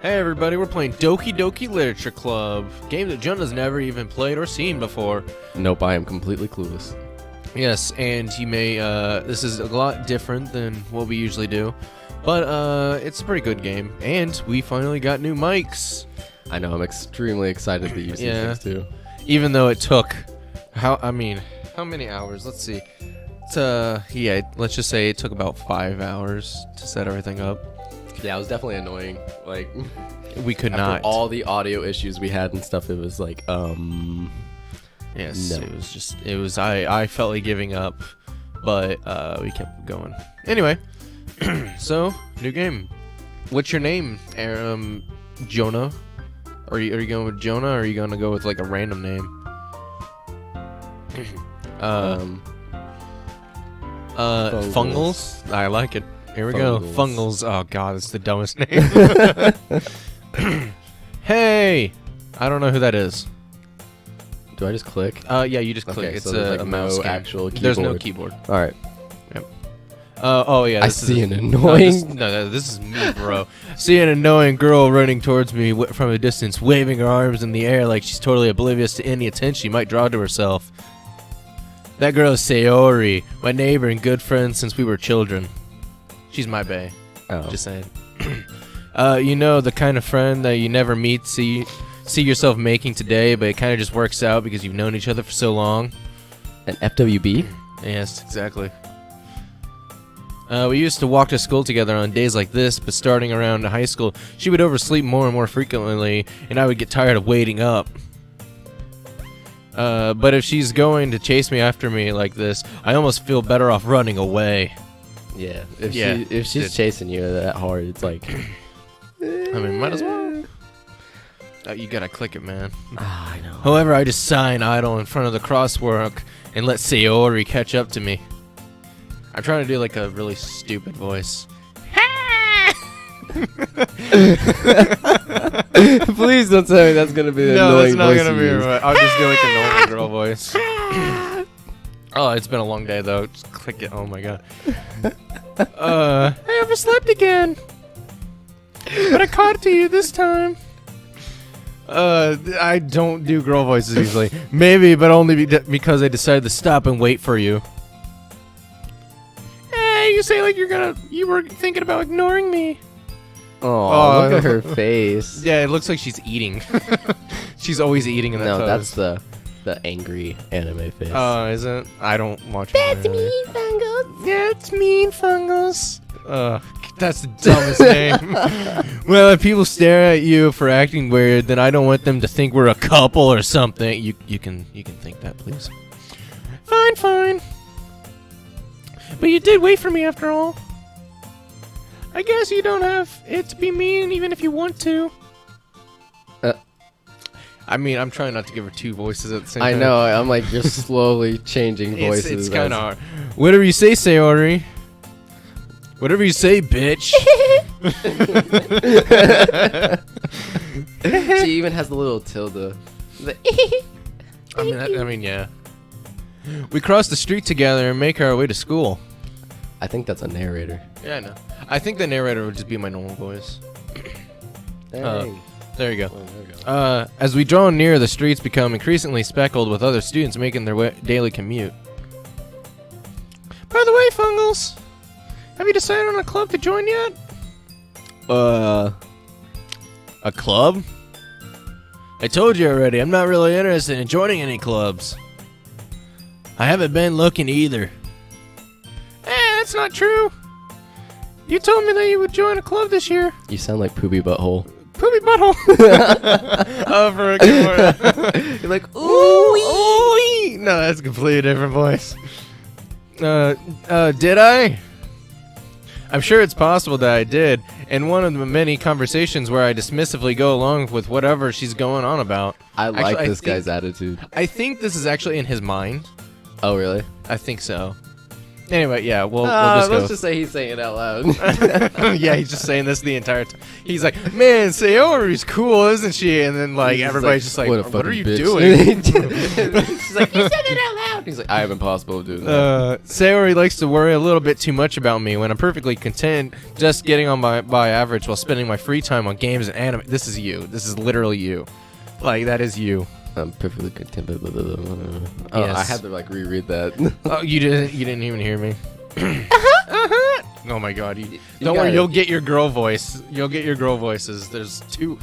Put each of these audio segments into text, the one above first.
Hey everybody, we're playing Doki Doki Literature Club, game that Jonah's never even played or seen before. Nope, I am completely clueless. Yes, and you may, this is a lot different than what we usually do, but it's a pretty good game, and we finally got new mics. I know, I'm extremely excited to use these things too. Even though it took, how many hours? Let's see. Let's just say it took about 5 hours to set everything up. Yeah, it was definitely annoying. Like, we could after not. all the audio issues we had and stuff, it was like, Yes, no. I felt like giving up, but we kept going. Anyway, so new game. What's your name, Jonah? Are you going with Jonah, or are you gonna go with like a random name? Fungals. I like it. Here we go. Fungals. Oh god, it's the dumbest name. Hey, I don't know who that is. Do I just click? Yeah, you just click. Okay, It's so there's a like mouse no game. actual keyboard. There's no keyboard. All right. Yep. Oh yeah. I see an annoying. No, this is me, bro. See an annoying girl running towards me from a distance, waving her arms in the air like she's totally oblivious to any attention she might draw to herself. That girl is Sayori, my neighbor and good friend since we were children. She's my bae. Oh. Just saying. You know, the kind of friend that you never see yourself making today, but it kind of just works out because you've known each other for so long. An FWB? Yes, exactly. We used to walk to school together on days like this, but starting around high school, she would oversleep more and more frequently, and I would get tired of waiting up. But if she's going to chase me after me like this, I almost feel better off running away. Yeah. If she's chasing you that hard, it's like. I mean, might as well. You gotta click it, man. I know. However, I just sigh and idle in front of the crosswalk and let Sayori catch up to me. I'm trying to do like a really stupid voice. Please don't tell me that's gonna be the annoying voice. No, that's not gonna be right. I'll just do like a normal girl voice. Oh, it's been a long day though. Just click it. Oh my god. I overslept again. But I caught to you this time. I don't do girl voices usually. Maybe, but only because I decided to stop and wait for you. Hey, you say like you were thinking about ignoring me. Oh, look at her face. Yeah, it looks like she's eating. She's always eating in that pose. That's the angry anime face. Oh, is it? I don't watch anime. That's mean, Fungals. That's mean, Fungals. That's the dumbest name. Well, if people stare at you for acting weird, then I don't want them to think we're a couple or something. You can think that, please. Fine. But you did wait for me after all. I guess you don't have it to be mean even if you want to. I mean, I'm trying not to give her two voices at the same time. I know, I'm like just slowly changing voices. It's kind of hard. Whatever you say, Sayori. Whatever you say, bitch. She even has the little tilde. I mean, yeah. We cross the street together and make our way to school. I think that's a narrator. Yeah, I know. I think the narrator would just be my normal voice. Hey. There you go. Oh, there you go. As we draw near, the streets become increasingly speckled with other students making their daily commute. By the way, Fungals, have you decided on a club to join yet? A club? I told you already, I'm not really interested in joining any clubs. I haven't been looking either. That's not true. You told me that you would join a club this year. You sound like Poopy Butthole. Poopy Butthole. Oh, for a good word. You're like, ooh. Ooh. No, that's a completely different voice. Did I? I'm sure it's possible that I did. In one of the many conversations where I dismissively go along with whatever she's going on about. I like this guy's attitude. I think this is actually in his mind. Oh, really? I think so. Anyway, yeah, we'll just go. Let's just say he's saying it out loud. Yeah, he's just saying this the entire time. He's like, man, Sayori's cool, isn't she? And then, like, everybody's just like, what are you doing? She's like, you said it out loud. He's like, I am impossible of doing that. Sayori likes to worry a little bit too much about me when I'm perfectly content just getting on by average while spending my free time on games and anime. This is you. This is literally you. Like, that is you. I'm perfectly content. Oh, Yes. I had to like reread that. Oh, you didn't even hear me. Oh my god. You Don't got worry, it. you'll get your girl voice. You'll get your girl voices. There's two.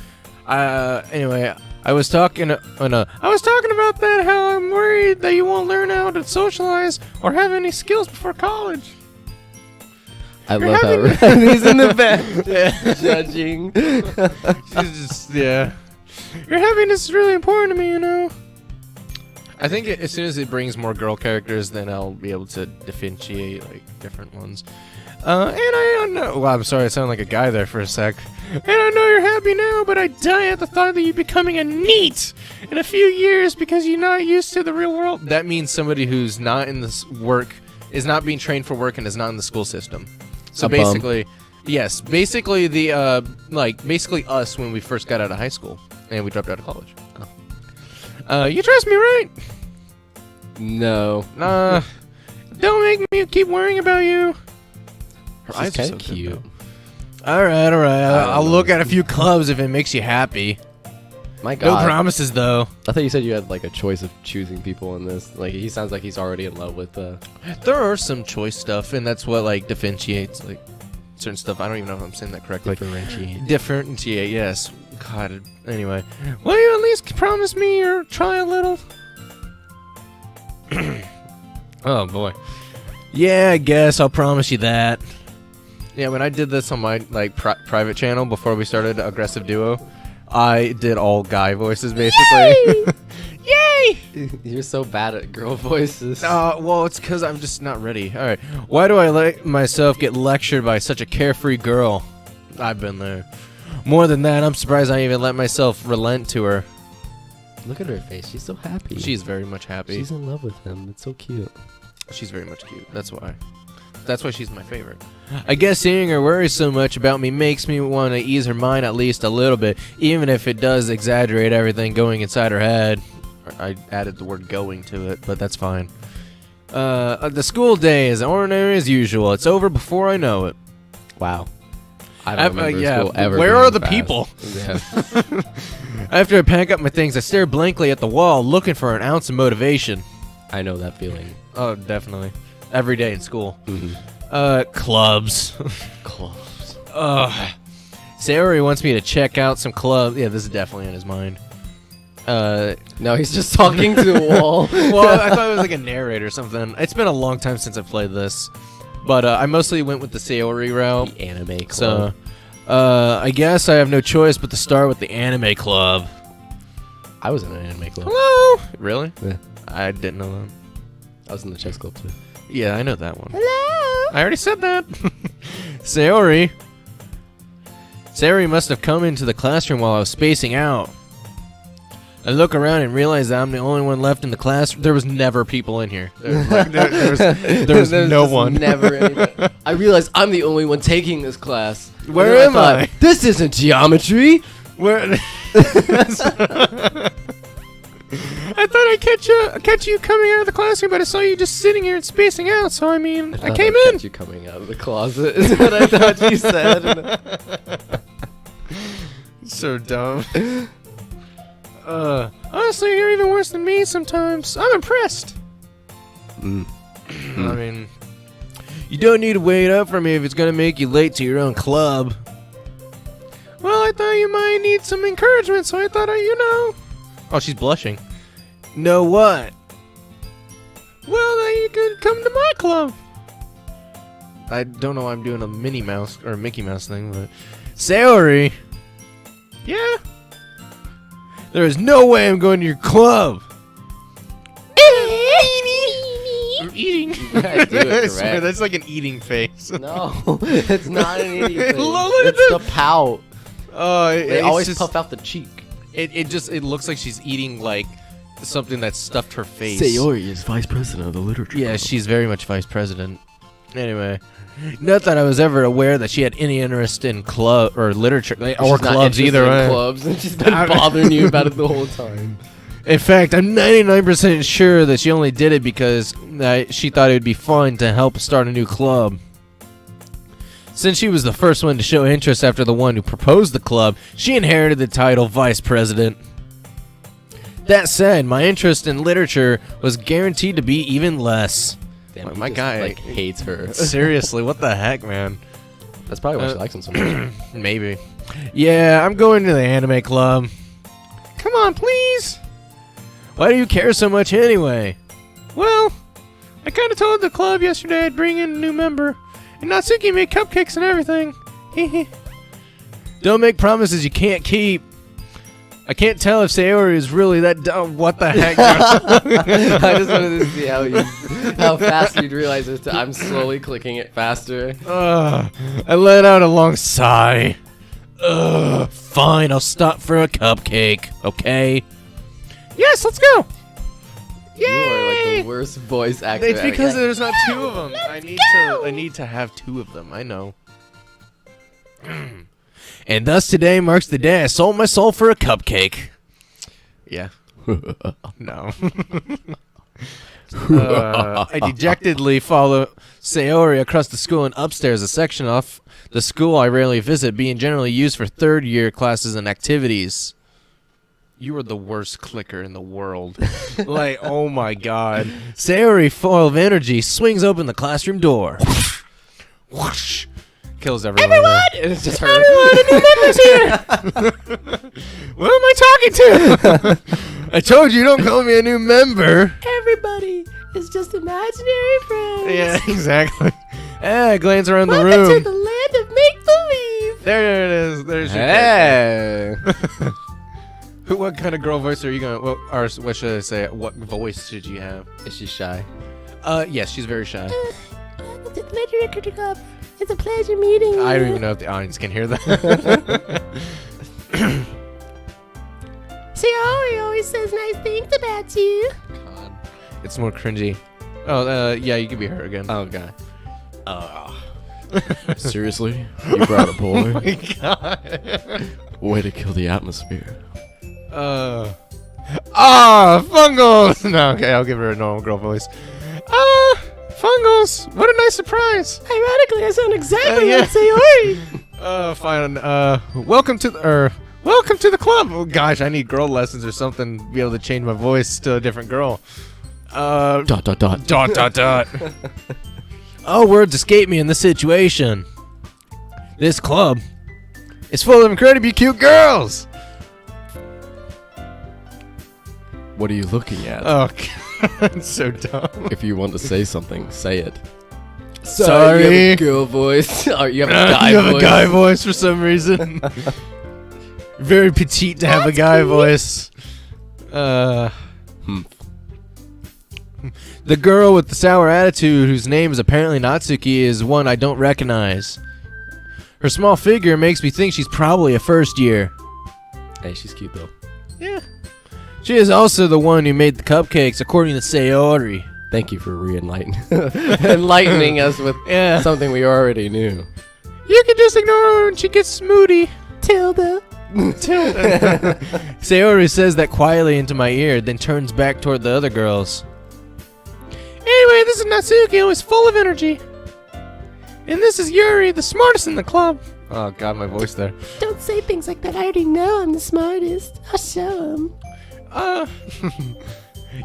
Anyway, I was talking about that, how I'm worried that you won't learn how to socialize or have any skills before college. I You're love having- how he's in the back Yeah. judging. She's just, yeah. Your happiness is really important to me, you know. I think as soon as it brings more girl characters, then I'll be able to differentiate like different ones. And I don't know. Well, I'm sorry, I sound like a guy there for a sec. And I know you're happy now, but I die at the thought that you're becoming a NEET in a few years because you're not used to the real world. That means somebody who's not in this work, is not being trained for work, and is not in the school system. So A bum. basically, yes, basically the basically us when we first got out of high school and we dropped out of college. You trust me, right? No. Nah. Don't make me keep worrying about you. Her She's eyes are kind so of good, cute. though. All right. I'll know. look at a few clubs if it makes you happy. My No God. promises, though. I thought you said you had like a choice of choosing people in this. Like he sounds like he's already in love with. There are some choice stuff, and that's what like differentiates like certain stuff. I don't even know if I'm saying that correctly. Differentiate, yes. God. Anyway, will you at least promise me or try a little? Oh boy. Yeah, I guess I'll promise you that. Yeah, when I did this on my like private channel before we started Aggressive Duo, I did all guy voices basically. Yay! You're so bad at girl voices. Well, it's because I'm just not ready. All right. Why do I let myself get lectured by such a carefree girl? I've been there. More than that, I'm surprised I even let myself relent to her. Look at her face. She's so happy. She's very much happy. She's in love with him. It's so cute. She's very much cute. That's why. That's why she's my favorite. I guess seeing her worry so much about me makes me want to ease her mind at least a little bit, even if it does exaggerate everything going inside her head. I added the word going to it, but that's fine. The school day is ordinary as usual. It's over before I know it. Wow. I don't remember school ever. Where being are the fast. people? Yeah. After I pack up my things, I stare blankly at the wall, looking for an ounce of motivation. I know that feeling. Oh, definitely. Every day in school. Mm-hmm. Clubs. Close. Ugh. Sayori wants me to check out some clubs. Yeah, this is definitely on his mind. No, he's just talking to the wall. Well, I thought it was like a narrator or something. It's been a long time since I've played this. But I mostly went with the Sayori route. The anime club. So, I guess I have no choice but to start with the anime club. I was in an anime club. Hello? Really? Yeah. I didn't know that. I was in the chess club too. Yeah, I know that one. Hello? I already said that. Sayori must have come into the classroom while I was spacing out. I look around and realize that I'm the only one left in the class. There was never people in here. There was no one. Never anybody. I realized I'm the only one taking this class. And Where then am thought, I? This isn't geometry. Where? I thought I'd catch you coming out of the classroom, but I saw you just sitting here and spacing out. So I mean, I came in. You coming out of the closet is what I thought you said. So dumb. Honestly, you're even worse than me sometimes. I'm impressed. I mean, you don't need to wait up for me if it's gonna make you late to your own club. Well, I thought you might need some encouragement, so I thought Oh, she's blushing. Know what? Well, then you could come to my club. I don't know why I'm doing a Minnie Mouse or Mickey Mouse thing, but Sayori. Yeah. There is no way I'm going to your club. I'm eating. You gotta do it I swear, correct. that's like an eating face. No, it's not an idiot. Look at It's the pout. Oh, They always puff out the cheek. It looks like she's eating like something that stuffed her face. Sayori is vice president of the literature. Yeah, she's very much vice president. Anyway, not that I was ever aware that she had any interest in club or literature or She's not clubs interested either. in Way. clubs, and she's been bothering you about it the whole time. In fact, I'm 99% sure that she only did it because she thought it would be fun to help start a new club. Since she was the first one to show interest after the one who proposed the club, she inherited the title Vice President. That said, my interest in literature was guaranteed to be even less. Damn, My he just, guy like hates her. Seriously, what the heck, man? That's probably why she likes him so much. Maybe. Yeah, I'm going to the anime club. Come on, please. Why do you care so much anyway? Well, I kind of told the club yesterday I'd bring in a new member. And Natsuki made cupcakes and everything. Don't make promises you can't keep. I can't tell if Sayori is really that dumb. What the heck? I just wanted to see how fast you'd realize it. I'm slowly clicking it faster. I let out a long sigh. Fine, I'll stop for a cupcake, okay? Yes, let's go. You are like the worst voice actor. It's because ever. there's not two of them. I need to have two of them. I know. And thus today marks the day I sold my soul for a cupcake. Yeah. No. I dejectedly follow Sayori across the school and upstairs, a section off the school I rarely visit, being generally used for third-year classes and activities. You are the worst clicker in the world. Like, oh my god. Sayori, full of energy, swings open the classroom door. Whoosh. Kills everyone. Everyone! It's just her. Everyone, a new member's here! What am I talking to? I told you, don't call me a new member. Everybody is just imaginary friends. Yeah, exactly. I glance around the Welcome room. to the land of make-believe. There it is. There's your Hey! What kind of girl voice are you going to... Or what should I say? What voice should you have? Is she shy? Yes, she's very shy. The Literary Club. It's a pleasure meeting you. I don't even know if the audience can hear that. Sayori always says nice things about you. God. It's more cringy. Oh, yeah, you can be her again. Oh, God. Seriously? You brought a boy? Oh my god. Way to kill the atmosphere. Fungos! No, okay, I'll give her a normal girl voice. Fungos! What a nice surprise! Ironically, I sound exactly yeah. like Sayori. Fine. Welcome to the club. Oh gosh, I need girl lessons or something to be able to change my voice to a different girl. Dot. Dot. Oh, words escape me in this situation. This club is full of incredibly cute girls. What are you looking at? Oh, God, it's so dumb. If you want to say something, say it. Sorry. You have a girl voice. Or you have a guy you voice. have a guy voice for some reason. Very petite to have a guy voice. The girl with the sour attitude, whose name is apparently Natsuki, is one I don't recognize. Her small figure makes me think she's probably a first year. Hey, she's cute though. Yeah. She is also the one who made the cupcakes, according to Sayori. Thank you for enlightening us with Yeah. something we already knew. You can just ignore her when she gets moody. Tilda. Sayori says that quietly into my ear, then turns back toward the other girls. Anyway, this is Natsuki, who is full of energy. And this is Yuri, the smartest in the club. Oh, God, my voice there. Don't say things like that. I already know I'm the smartest. I'll show him.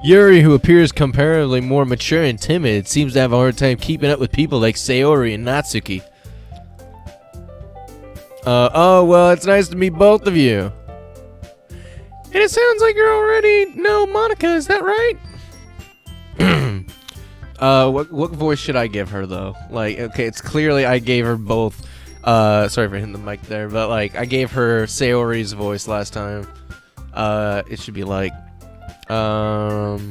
Yuri, who appears comparatively more mature and timid, seems to have a hard time keeping up with people like Sayori and Natsuki. Well, it's nice to meet both of you. And it sounds like you already know Monica, is that right? What voice should I give her, though? Like, okay, it's clearly I gave her both. Sorry for hitting the mic there, but, like, I gave her Sayori's voice last time. It should be like, That's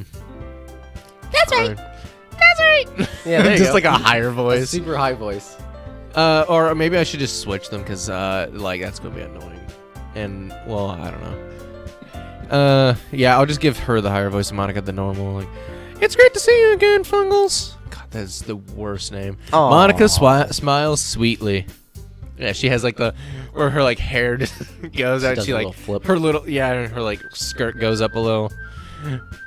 right. That's right. Yeah, there you just go. like a higher A voice. super high voice. Or maybe I should just switch them, because, like, that's gonna be annoying. And, well, I don't know. Yeah, I'll just give her the higher voice and Monica the normal. Like, it's great to see you again, Fungals. God, that's the worst name. Aww. Monica smiles sweetly. Yeah, she has like where her like hair just goes out. does She a like little flip. her little and her like skirt goes up a little.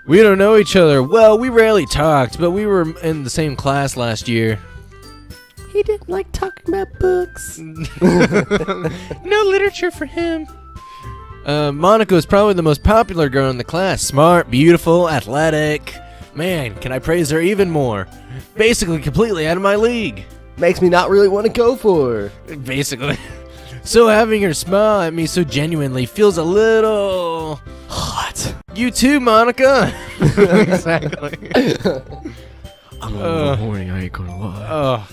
We don't know each other. Well, we rarely talked, but we were in the same class last year. He didn't like talking about books. No literature for him. Monica is probably the most popular girl in the class. Smart, beautiful, athletic. Man, can I praise her even more? Basically completely out of my league. Makes me not really want to go for her. Basically. So having her smile at me so genuinely feels a little... Hot. You too, Monica. Exactly. I'm a little horny, I ain't gonna lie. Oh.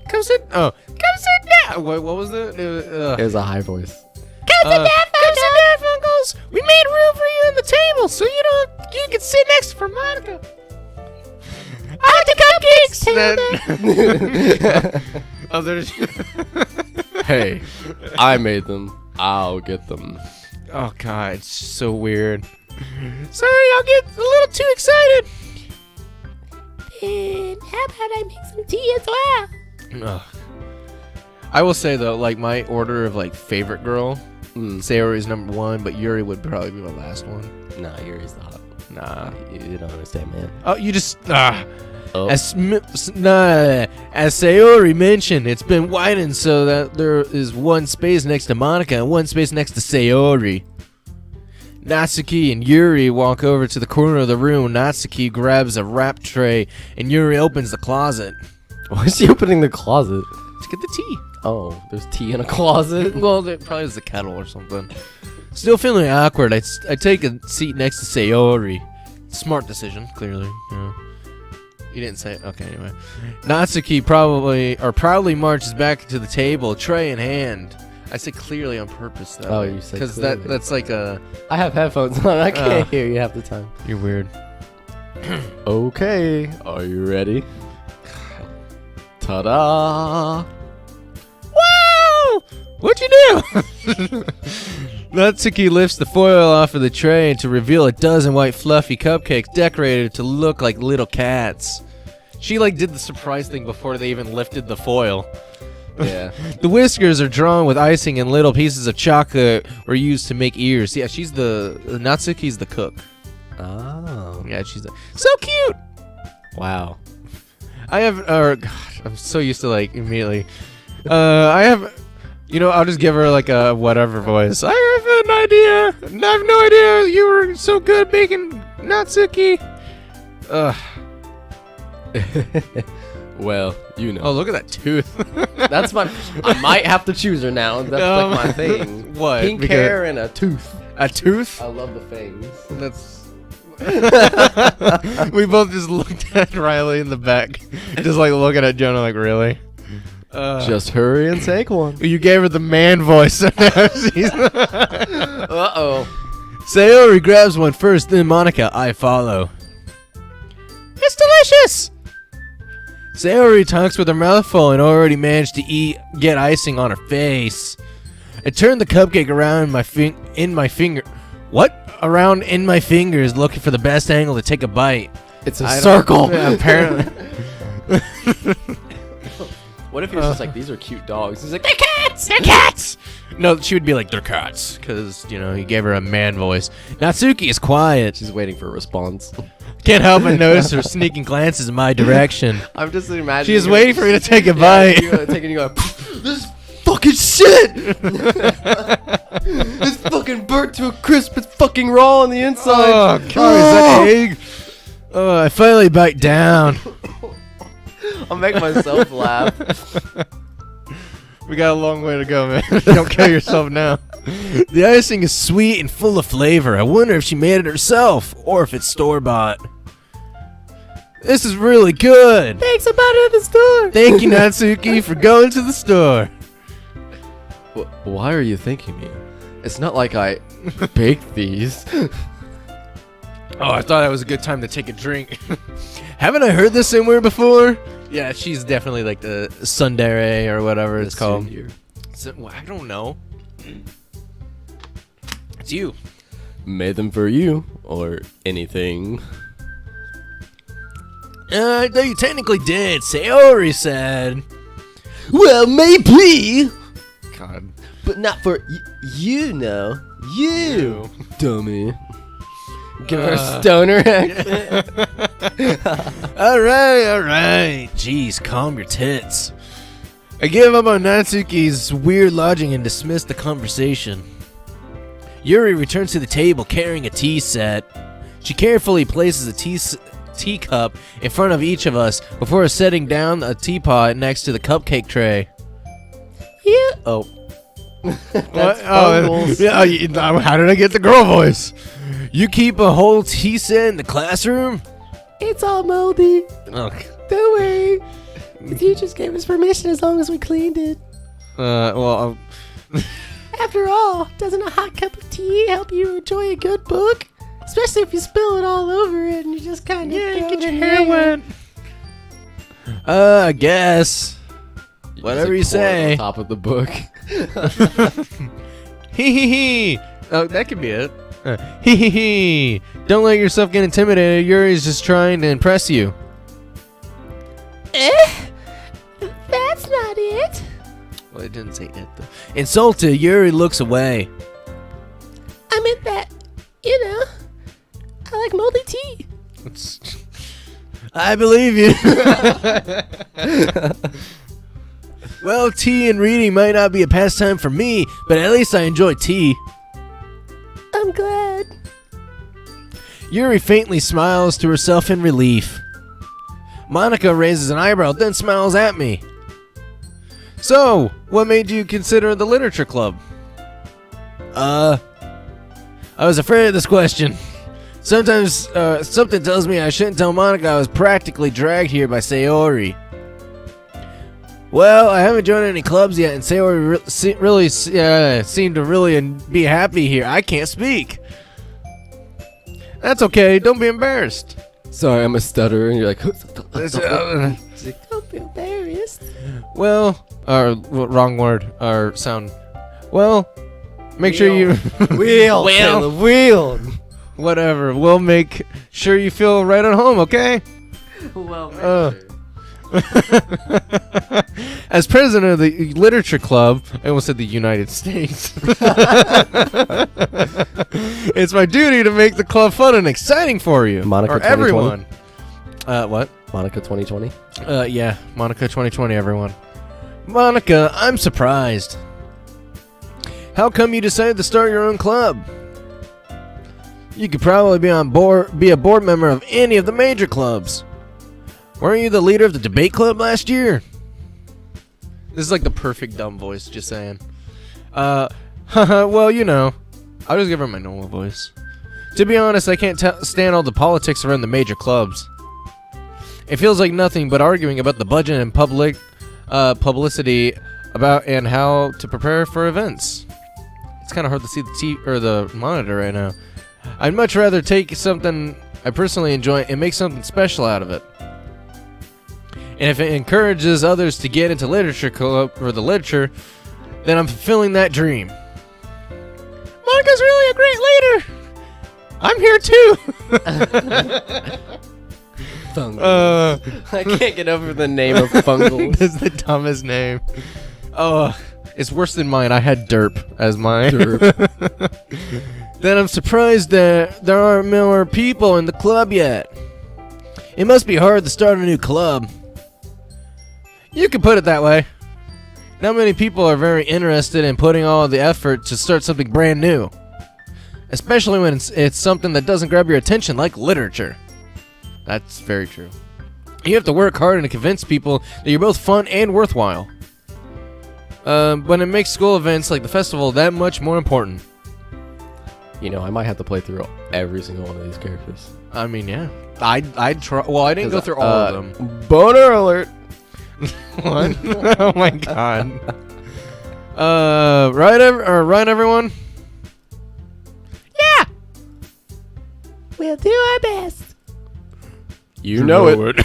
Come sit down. What was it? It was a high voice. Come sit down, Funkles. We made room for you on the table, so you can sit next to Monica. I like the cupcakes. Oh, there's. Hey, I made them. I'll get them. Oh God, it's so weird. Sorry, I'll get a little too excited. And how about I make some tea as well? Ugh. I will say though, like my order of like favorite girl, Sayori is number 1, but Yuri would probably be my last one. Nah, Yuri's the hot. Nah, You don't understand, man. oh, you just Oh. As Sayori mentioned, it's been widened so that there is one space next to Monica and one space next to Sayori. Natsuki and Yuri walk over to the corner of the room. Natsuki grabs a wrap tray and Yuri opens the closet. Why is she opening the closet? Let's get the tea. Oh, there's tea in a closet? Well, there probably is a kettle or something. Still feeling awkward, I take a seat next to Sayori. Smart decision, clearly. Yeah. You didn't say it. Okay, anyway. Natsuki proudly marches back to the table, tray in hand. I say clearly on purpose, though. Oh, you said because clearly. that's like a. I have headphones on. I can't hear you half the time. You're weird. Okay, are you ready? Ta-da! Whoa! What'd you do? Natsuki lifts the foil off of the tray to reveal a dozen white fluffy cupcakes decorated to look like little cats. She like did the surprise thing before they even lifted the foil. Yeah. The whiskers are drawn with icing and little pieces of chocolate were used to make ears. Yeah, Natsuki's the cook. Oh. Yeah, she's so cute. Wow. God, I'm so used to like immediately. I'll just give her like a whatever voice. I have an idea. I have no idea you were so good making Natsuki. Ugh. Well, you know. Oh, look at that tooth. That's I might have to choose her now. That's like my thing. What? Pink hair and a tooth. A tooth? I love the fangs. That's. We both just looked at Riley in the back, just like looking at Jonah, like really. Just hurry and take one. You gave her the man voice. Uh-oh. Sayori grabs one first, then Monica, I follow. It's delicious! Sayori talks with her mouth full and already managed to get icing on her face. I turned the cupcake around in my finger. What? Around in my fingers, looking for the best angle to take a bite. It's a circle. Yeah, apparently. What if he was just like, these are cute dogs? He's like, They're cats! They're cats! No, she would be like, they're cats. Because, he gave her a man voice. Natsuki is quiet. she's waiting for a response. Can't help but notice her sneaking glances in my direction. I'm just imagining. She is her- waiting for me to take a bite. You taking you go, this is fucking shit! It's fucking burnt to a crisp. It's fucking raw on the inside. Oh, God, is that egg? Oh, I finally bite down. I'll make myself laugh. We got a long way to go, man. Don't kill yourself now. The icing is sweet and full of flavor. I wonder if she made it herself or if it's store-bought. This is really good. Thanks, I bought it at the store. Thank you, Natsuki, for going to the store. Why are you thanking me? It's not like I baked these. Oh, I thought that was a good time to take a drink. Haven't I heard this somewhere before? Yeah, she's definitely like the tsundere or whatever it's called. Well, I don't know. It's you. Made them for you or anything. No, you technically did. Sayori said. Well, maybe, God. but not for you. Dummy. Give her a stoner accent. All right. Jeez, calm your tits. I give up on Natsuki's weird lodging and dismiss the conversation. Yuri returns to the table carrying a tea set. She carefully places a teacup in front of each of us before setting down a teapot next to the cupcake tray. You. Oh. What? Oh, yeah. How did I get the girl voice? You keep a whole tea set in the classroom? It's all moldy. Oh. Don't worry. The teachers gave us permission as long as we cleaned it. Well, After all, doesn't a hot cup of tea help you enjoy a good book? Especially if you spill it all over it and you just kind of get your hair wet. I guess. Whatever you Just, like, pour it say. on top of the book. Hee hee hee. Oh, that could be it. Hee hee hee. Don't let yourself get intimidated. Yuri's just trying to impress you. That's not it. Well, it didn't say it though. Insulted, Yuri looks away. I meant that, I like moldy tea. I believe you. Well, tea and reading might not be a pastime for me, but at least I enjoy tea. I'm glad. Yuri faintly smiles to herself in relief. Monica raises an eyebrow, then smiles at me. So, what made you consider the literature club? I was afraid of this question. Sometimes, something tells me I shouldn't tell Monica I was practically dragged here by Sayori. Well, I haven't joined any clubs yet, and Sayori really seemed to really be happy here. I can't speak. That's okay. Don't be embarrassed. Sorry, I'm a stutterer, and you're like, Don't be embarrassed. well, wrong word, or sound. Well, make sure you wheel, the wheel. whatever. We'll make sure you feel right at home. Okay. Well, As president of the literature club, I almost said the United States. It's my duty to make the club fun and exciting for you, Monica or 2020? everyone. What? Monica 2020. Yeah, Monica 2020, everyone. Monica, I'm surprised. How come you decided to start your own club? You could probably be a board member of any of the major clubs. Weren't you the leader of the debate club last year? This is like the perfect dumb voice, just saying. Well, I'll just give her my normal voice. To be honest, I can't stand all the politics around the major clubs. It feels like nothing but arguing about the budget and publicity about and how to prepare for events. It's kind of hard to see the monitor right now. I'd much rather take something I personally enjoy and make something special out of it. And if it encourages others to get into literature club or the literature, then I'm fulfilling that dream. Monica's really a great leader. I'm here too. I can't get over the name of Fungal. That's the dumbest name. Oh, it's worse than mine. I had Derp as mine. Derp. Then I'm surprised that there aren't more people in the club yet. It must be hard to start a new club. You can put it that way. Not many people are very interested in putting all the effort to start something brand new. Especially when it's something that doesn't grab your attention like literature. That's very true. You have to work hard and to convince people that you're both fun and worthwhile. But it makes school events like the festival that much more important. I might have to play through every single one of these characters. I mean, yeah. I'd try. Well, I didn't go through all of them. Boner alert. What? Oh my god. Right, everyone? Yeah. We'll do our best. You know it.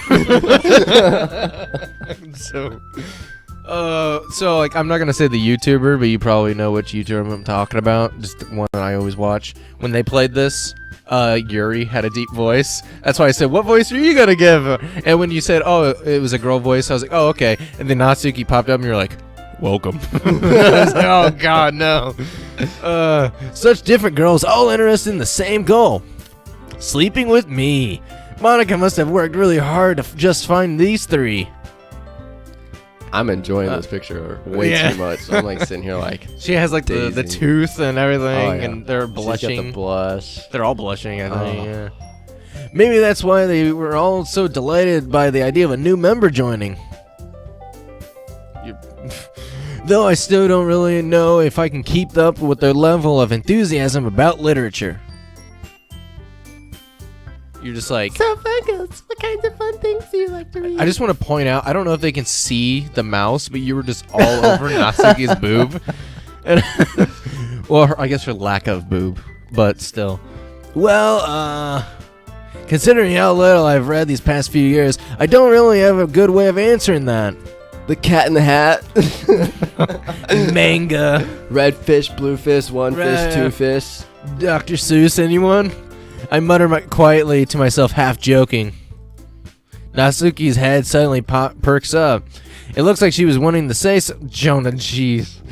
So like I'm not gonna say the YouTuber, but you probably know which YouTuber I'm talking about. Just the one that I always watch. When they played this, Yuri had a deep voice. That's why I said, "What voice are you gonna give?" And when you said, "Oh, it was a girl voice," I was like, "Oh, okay." And then Natsuki popped up, and you're like, "Welcome." I was like, "Oh God, no!" Such different girls, all interested in the same goal. sleeping with me. Monica must have worked really hard to just find these 3. I'm enjoying this picture way too much. I'm like sitting here like She has like the Daisy. tooth and everything, Oh, yeah. and they're she's got blushing. the blush. They're all blushing, I think. Oh. Yeah. Maybe that's why they were all so delighted by the idea of a new member joining. Though I still don't really know if I can keep up with their level of enthusiasm about literature. You're just like... So, Funkos, what kinds of fun things do you like to read? I just want to point out, I don't know if they can see the mouse, but you were just all over Natsuki's boob. And well, I guess her lack of boob, but still. Well, considering how little I've read these past few years, I don't really have a good way of answering that. The Cat in the Hat. Manga. Red fish, blue fish, one fish, two fish. Dr. Seuss, anyone? I mutter quietly to myself, half joking. Natsuki's head suddenly perks up. It looks like she was wanting to say something. Jonah, jeez.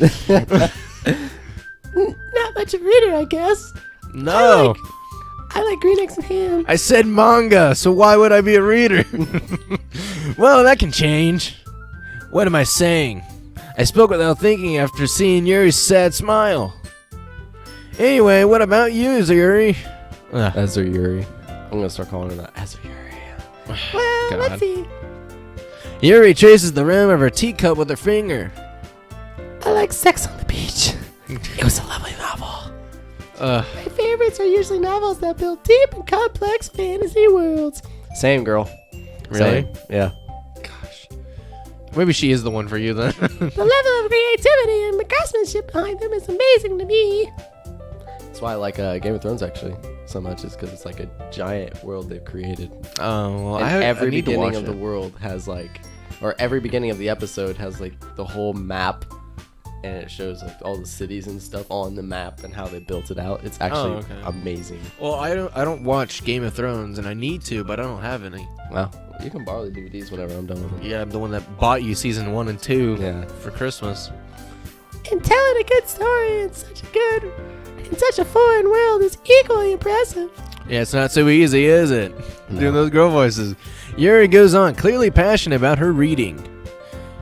Not much of a reader, I guess. No. I like green eggs and ham. I said manga, so why would I be a reader? Well, that can change. What am I saying? I spoke without thinking after seeing Yuri's sad smile. Anyway, what about you, Yuri? Ezra Yuri. I'm gonna start calling her that. Ezra Yuri. Well, God. let's see. Yuri traces the rim of her teacup with her finger. I like Sex on the Beach. It was a lovely novel. My favorites are usually novels that build deep and complex fantasy worlds. Same girl. Really? Same. Yeah. Gosh. Maybe she is the one for you then. The level of creativity and the craftsmanship behind them is amazing to me. That's why I like Game of Thrones actually so much, is because it's like a giant world they've created. Oh, well, And every I need to beginning watch of the it. world has like, or every beginning of the episode has like the whole map, and it shows like all the cities and stuff on the map and how they built it out. It's actually okay. amazing. Well, I don't watch Game of Thrones, and I need to, but I don't have any. Wow. You can borrow the DVDs whenever I'm done with them. Yeah, I'm the one that bought you season 1 and 2 Yeah. for Christmas. And telling a good story in such a foreign world is equally impressive. Yeah, it's not so easy, is it? Doing those girl voices. Yuri goes on, clearly passionate about her reading.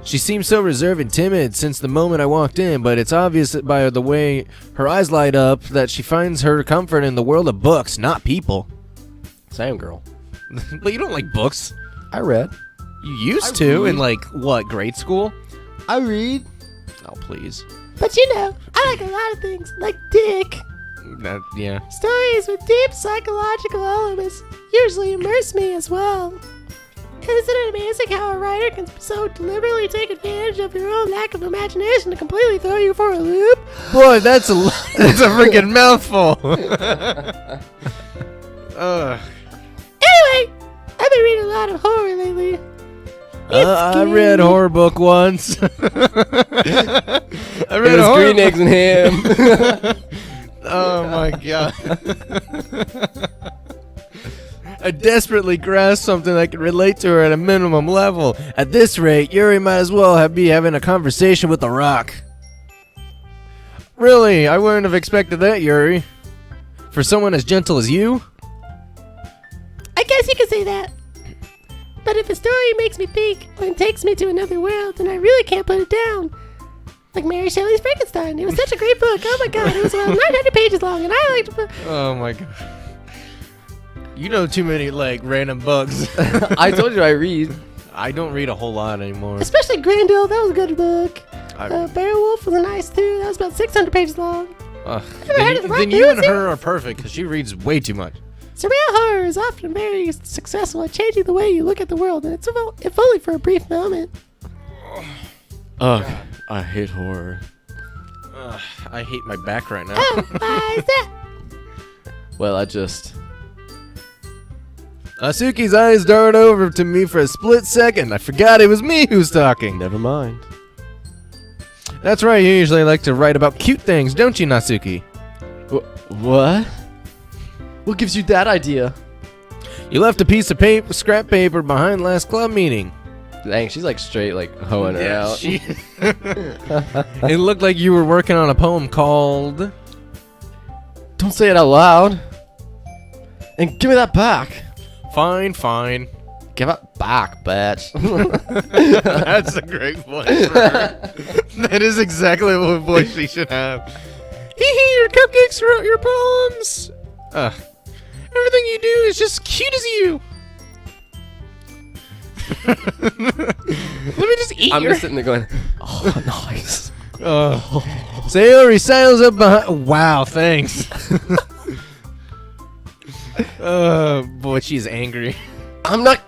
She seems so reserved and timid since the moment I walked in, but it's obvious that by the way her eyes light up that she finds her comfort in the world of books, not people. Same girl. But you don't like books. I read. You used I to read. in like, what, grade school? I read. Oh, please. But you know, I like a lot of things, like dick. That, yeah. Stories with deep psychological elements usually immerse me as well. Isn't it amazing how a writer can so deliberately take advantage of your own lack of imagination to completely throw you for a loop? Boy, that's a freaking mouthful. Anyway, I've been reading a lot of horror lately. I read a horror book once. I read It a was horror green eggs and ham. Oh my god. I desperately grasped something that could relate to her at a minimum level. At this rate, Yuri might as well be having a conversation with the rock. Really, I wouldn't have expected that, Yuri. For someone as gentle as you? I guess you could say that. But if a story makes me think or takes me to another world, then I really can't put it down. Like Mary Shelley's Frankenstein. It was such a great book. Oh my god, it was around 900 pages long, and I liked it. Oh my god. You know too many, like, random books. I told you I read. I don't read a whole lot anymore. Especially Grendel, that was a good book. I- Beowulf was nice too. That was about 600 pages long. Ugh. Ever heard of the Then Rock you and Music? her are perfect because she reads way too much. Surreal horror is often very successful at changing the way you look at the world, and if only for a brief moment. Ugh, I hate horror. Ugh, I hate my back right now. Oh, why is that? Well, I just... Asuki's eyes darted over to me for a split second. I forgot it was me who's talking. Never mind. That's right, you usually like to write about cute things, don't you, Natsuki? What? What gives you that idea? You left a piece of scrap paper behind last club meeting. Dang, she's like straight like hoeing her out. It looked like you were working on a poem called... Don't say it out loud. And give me that back. Fine, fine. Give it back, bitch. That's a great voice for her. That is exactly what voice she should have. Hee hee, your cupcakes wrote your poems. Everything you do is just cute as you. Let me just eat I'm your... just sitting there going, oh, nice. Sailor recitals up behind... Wow, thanks. Boy, she's angry. I'm not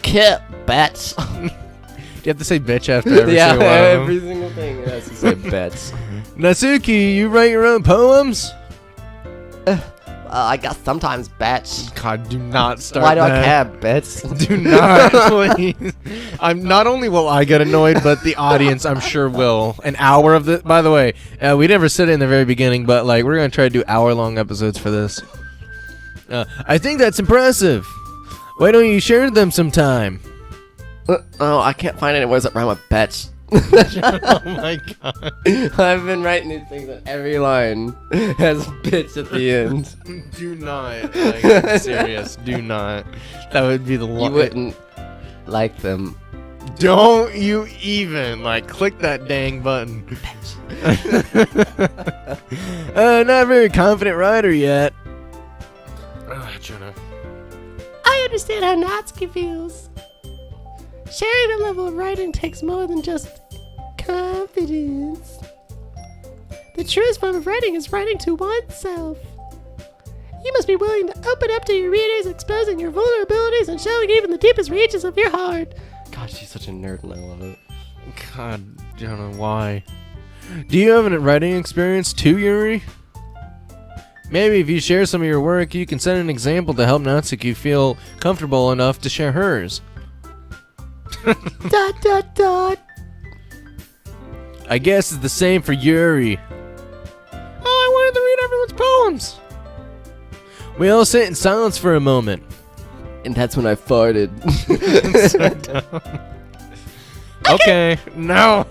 Kip, bitch. Do you have to say bitch after every Yeah, single one of them? every single thing it has to say bitch. Natsuki, you write your own poems? I guess sometimes, bitch. God, do not start Why do I that. care, bitch? Do not, please. I'm not only will I get annoyed, but the audience, I'm sure, will. An hour of the. By the way, we never said it in the very beginning, but like we're gonna try to do hour-long episodes for this. I think that's impressive. Why don't you share them sometime? Oh, I can't find any words that rhyme with bitch. Oh my god. I've been writing these things and every line has bitch at the end. Do not. Like, I'm serious. Do not. That would be the You wouldn't like them. Don't you even click that dang button. Not a very confident writer yet. Jonah. I understand how Natsuki feels. Sharing a level of writing takes more than just confidence. The truest form of writing is writing to oneself. You must be willing to open up to your readers, exposing your vulnerabilities and showing even the deepest reaches of your heart. God, she's such a nerd and I love it. God, Jonah, why? Do you have a writing experience too, Yuri? Maybe if you share some of your work, you can set an example to help Natsuki feel comfortable enough to share hers. ... I guess it's the same for Yuri. Oh, I wanted to read everyone's poems. We all sit in silence for a moment. And that's when I farted. Okay, no.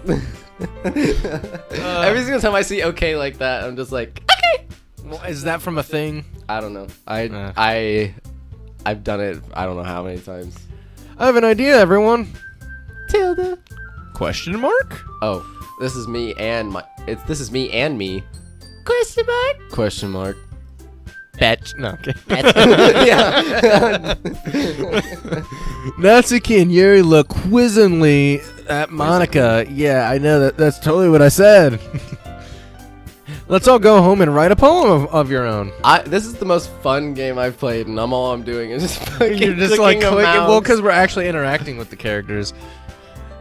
Every single time I see okay like that, I'm just like, okay. Well, is that from a thing? I don't know. I've done it. I don't know how many times. I have an idea, everyone. Tilda. Question mark? Oh, this is me and this is me and me. Question mark? Question mark. Betch. No, okay. Yeah. Natsuki and Yuri look quizzingly at Monica. Yeah, I know that's totally what I said. Let's all go home and write a poem of your own. This is the most fun game I've played, and all I'm doing is just fucking You're just like clicking. Well, because we're actually interacting with the characters.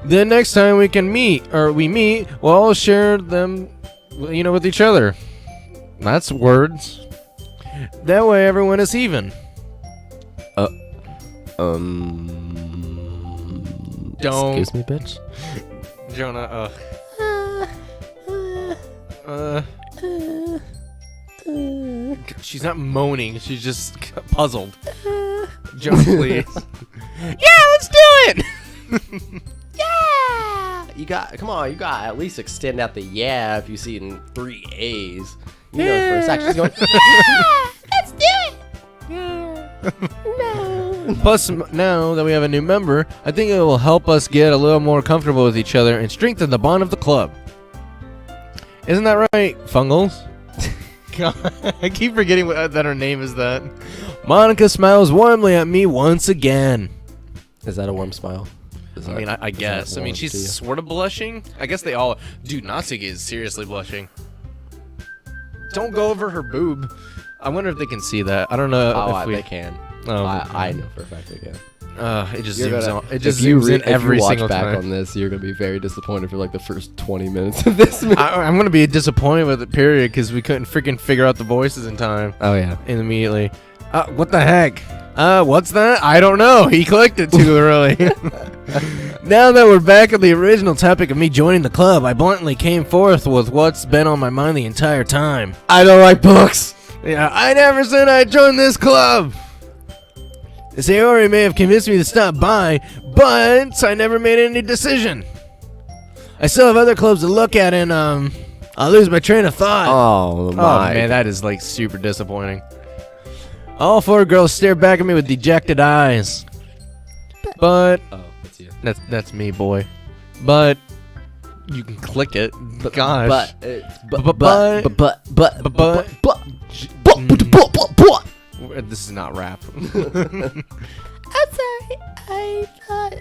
Then next time we meet, we'll all share them, with each other. That's words. That way everyone is even. Don't. Excuse me, bitch. Jonah, she's not moaning. She's just puzzled. Jonah, please. Yeah, let's do it. Yeah! You got at least extend out the yeah if you see it in 3 A's. You know, for a sec, she's going, Yeah! Let's do it! No. Plus, now that we have a new member, I think it will help us get a little more comfortable with each other and strengthen the bond of the club. Isn't that right, Fungals? God, I keep forgetting that her name is that. Monica smiles warmly at me once again. Is that a warm smile? I guess. I mean, she's sort of blushing. I guess they all... Dude, Natsuki is seriously blushing. Don't go over her boob. I wonder if they can see that. I don't know if they can. I know for a fact they can. It just zooms on. It just zooms in every single time. If you watch back on this, you're gonna be very disappointed for like the first 20 minutes of this movie. I'm gonna be disappointed with it, period, because we couldn't freaking figure out the voices in time. Oh yeah. Immediately. What the heck? What's that? I don't know. He clicked it too early. Now that we're back at the original topic of me joining the club, I bluntly came forth with what's been on my mind the entire time. I don't write books. Yeah, I never said I'd join this club. Sayori may have convinced me to stop by, but I never made any decision. I still have other clubs to look at, and I'll lose my train of thought. Oh my! Oh man, that is like super disappointing. All 4 girls stare back at me with dejected eyes. But Oh, that's you. that's me, boy. But you can click it. Gosh. But it's This is not rap. I'm sorry. I thought,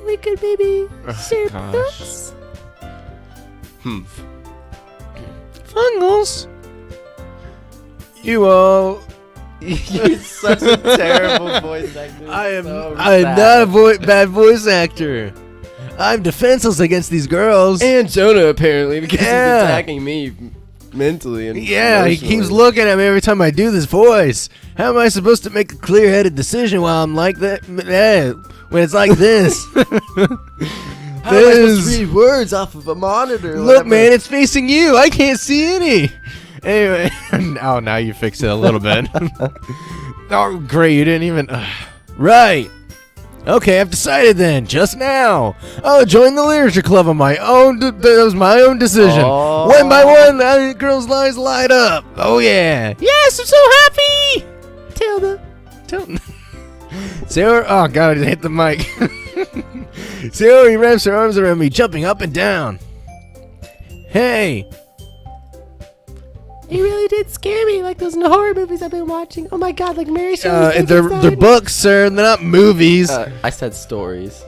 we could maybe share gosh. books. Fungals. You all. You're such a terrible voice actor. I am So not a bad voice actor. I'm defenseless against these girls. And Jonah apparently because Yeah. he's attacking me mentally and Yeah, he keeps emotionally. looking at me every time I do this voice. How am I supposed to make a clear-headed decision while I'm like that? When it's like this. How am I supposed to read words off of a monitor? or Look, whatever? man, it's facing you. I can't see any. Anyway, oh, now you fixed it a little bit. Oh, great, you didn't even. Right. Okay, I've decided then, just now. I'll join the literature club on my own. That was my own decision. Oh. One by one, the girls' eyes light up. Oh, yeah. Yes, I'm so happy. Tilda. Sarah, oh, God, I just hit the mic. Sarah wraps her arms around me, jumping up and down. Hey. He really did scare me, like those horror movies I've been watching. Oh my god, like Mary Shelley's They're Frankenstein. books, sir. They're not movies. I said stories.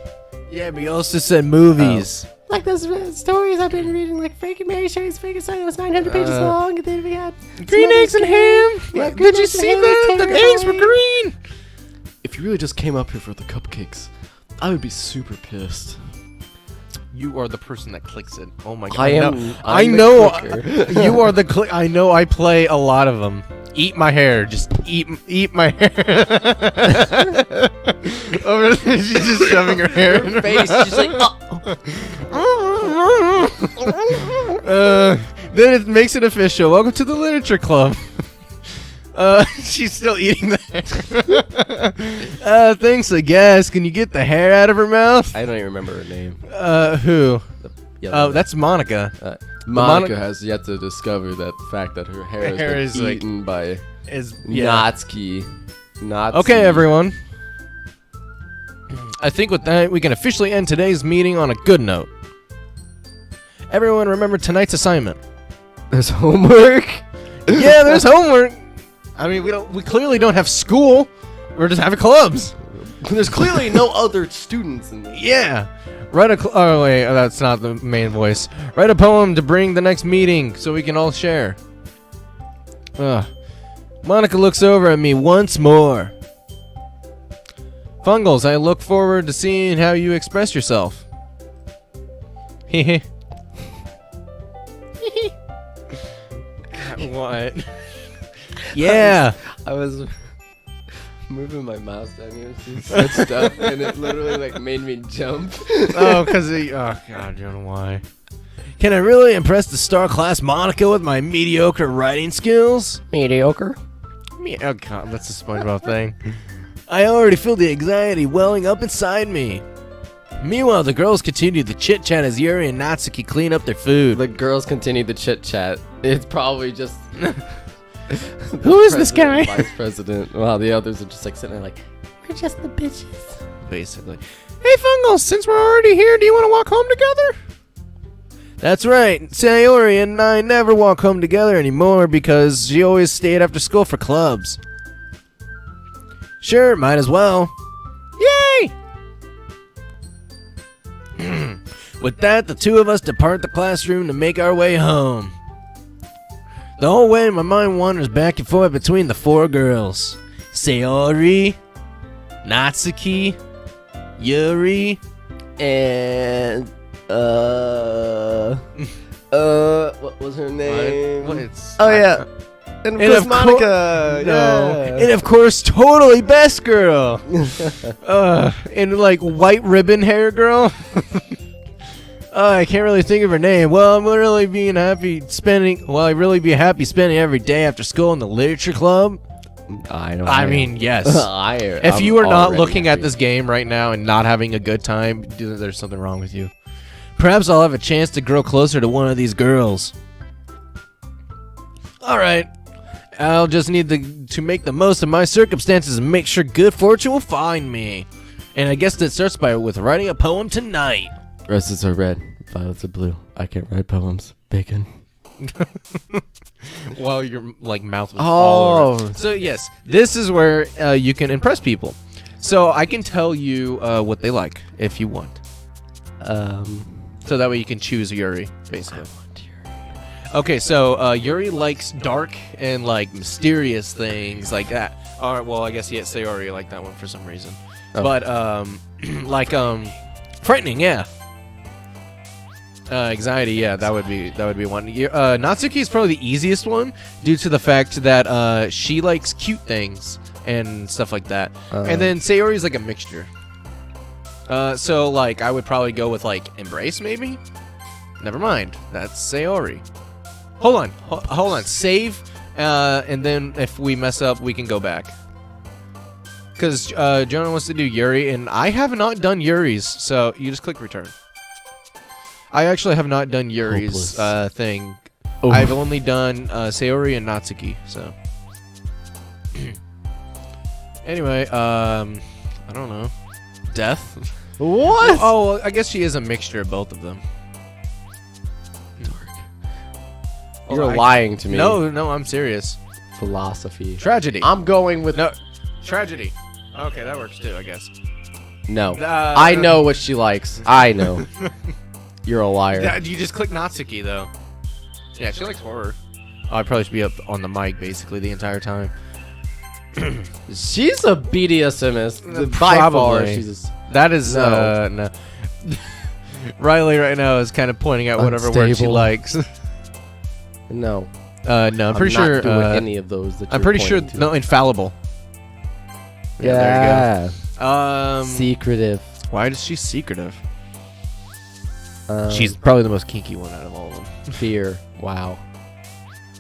Yeah, but you also said movies. Like those stories I've been reading, like Mary Shelley's Frankenstein. It was 900 pages long, and then we had Green eggs and ham. Yeah, Did you see that? The eggs were green. If you really just came up here for the cupcakes, I would be super pissed. You are the person that clicks it. Oh my god. I am. I I'm the know. clicker. You are the click. I know. I play a lot of them. Eat my hair. Just eat my hair. Over there, she's just shoving her hair in her face. mouth. She's like, Then it makes it official. Welcome to the literature club. She's still eating the hair. Thanks, I guess. Can you get the hair out of her mouth? I don't even remember her name. Who? Yeah, That's Monica. Monica has yet to discover that fact that her hair, hair has is, been like, eaten by Is Nazi. Okay, everyone. I think with that, we can officially end today's meeting on a good note. Everyone remember tonight's assignment. There's homework. Yeah, there's homework. I mean, we clearly don't have school. We're just having clubs. There's clearly no other students in this. Yeah. Write a oh wait, that's not the main voice. Write a poem to bring the next meeting so we can all share. Monica looks over at me once more. Fungals, I look forward to seeing how you express yourself. Hehe. What? Yeah. I was moving my mouse down here to switched up, and it literally like made me jump. Oh, because oh god, I don't know why. Can I really impress the star class Monica with my mediocre writing skills? mediocre. Oh god, that's a SpongeBob thing. I already feel the anxiety welling up inside me. Meanwhile, the girls continue the chit chat as Yuri and Natsuki clean up their food. The girls continue the chit chat. It's probably just Who is this guy? Vice president. While the others are just like sitting there like, We're just the bitches. Basically. Hey Fungals, since we're already here, do you want to walk home together? That's right. Sayori and I never walk home together anymore because she always stayed after school for clubs. Sure, might as well. Yay! With that, the two of us depart the classroom to make our way home. The whole way, my mind wanders back and forth between the four girls. Sayori, Natsuki, Yuri, and what was her name? What? It's Oh yeah, and of course Monica. No. Yeah. And of course, totally best girl. And like white ribbon hair girl. I can't really think of her name. Well, I'm really being happy spending. Well, I'd really be happy spending every day after school in the literature club. I mean, yes. If I'm you are not already looking at happy. this game right now and not having a good time, there's something wrong with you. Perhaps I'll have a chance to grow closer to one of these girls. All right. I'll just need to make the most of my circumstances and make sure good fortune will find me. And I guess that starts with writing a poem tonight. Roses are red, violets are blue. I can't write poems. Bacon. While your like mouth was all over. So yes, this is where you can impress people. So I can tell you what they like if you want. So that way you can choose Yuri, basically. Okay, so Yuri likes dark and like mysterious things like that. All right, well I guess Sayori like that one for some reason. Oh. But like frightening, yeah. Anxiety, yeah, that would be one. Natsuki is probably the easiest one due to the fact that she likes cute things and stuff like that. And then Sayori is like a mixture. So like I would probably go with like embrace maybe. Never mind, that's Sayori. Hold on, save, and then if we mess up, we can go back. Because Jonah wants to do Yuri, and I have not done Yuri's, so you just click return. I actually have not done Yuri's thing. Oh. I've only done Sayori and Natsuki, so. Anyway, I don't know. Death? What? Oh, I guess she is a mixture of both of them. You're lying to me. No, I'm serious. Philosophy. Tragedy. I'm going with No, tragedy. Okay, that works too, I guess. no. I know what she likes. I know. You're a liar. Yeah, you just click Natsuki though. Yeah, she likes horror. Oh, I probably should be up on the mic basically the entire time. She's a BDSMist. By far, Probably. she's a That is no. Riley right now is kind of pointing out whatever word she Unstable. likes. no. No, I'm pretty not sure. doing any of those. That I'm you're pretty sure. pointing to. No, infallible. Yeah. There you go. Secretive. Why is she secretive? Um, She's probably the most kinky one out of all of them. fear. Wow.